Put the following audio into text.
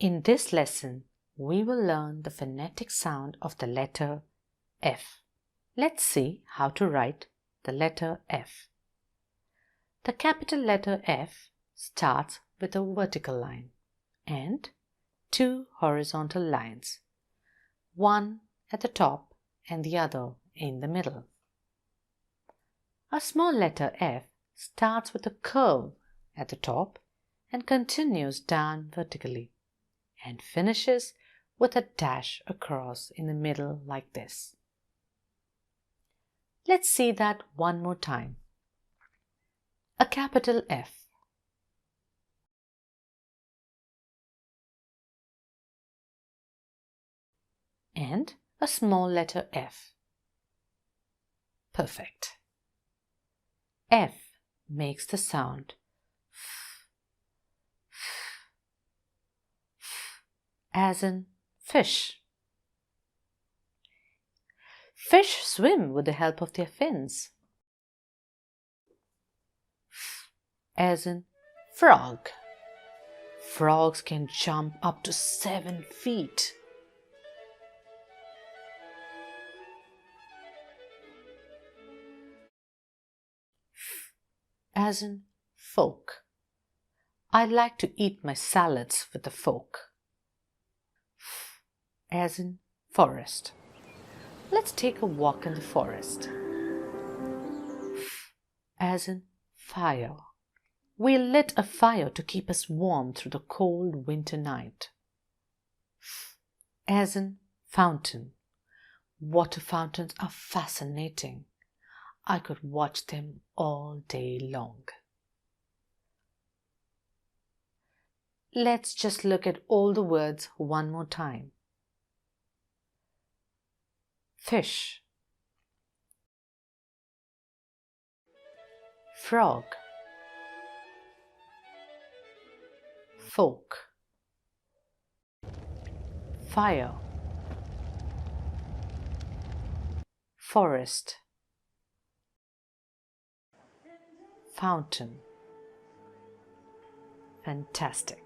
In this lesson, we will learn the phonetic sound of the letter F. Let's see how to write the letter F. The capital letter F starts with a vertical line and two horizontal lines, one at the top and the other in the middle. A small letter F starts with a curve at the top and continues down vertically and finishes with a dash across in the middle like this. Let's see that one more time. A capital F, and a small letter F. Perfect. F makes the sound as in fish. Fish swim with the help of their fins. As in frog. Frogs can jump up to 7 feet. As in fork. I like to eat my salads with a fork. As in forest. Let's take a walk in the forest. As in fire. We lit a fire to keep us warm through the cold winter night. As in fountain. Water fountains are fascinating. I could watch them all day long. Let's just look at all the words one more time. Fish, frog, fork, fire, forest, fountain. Fantastic.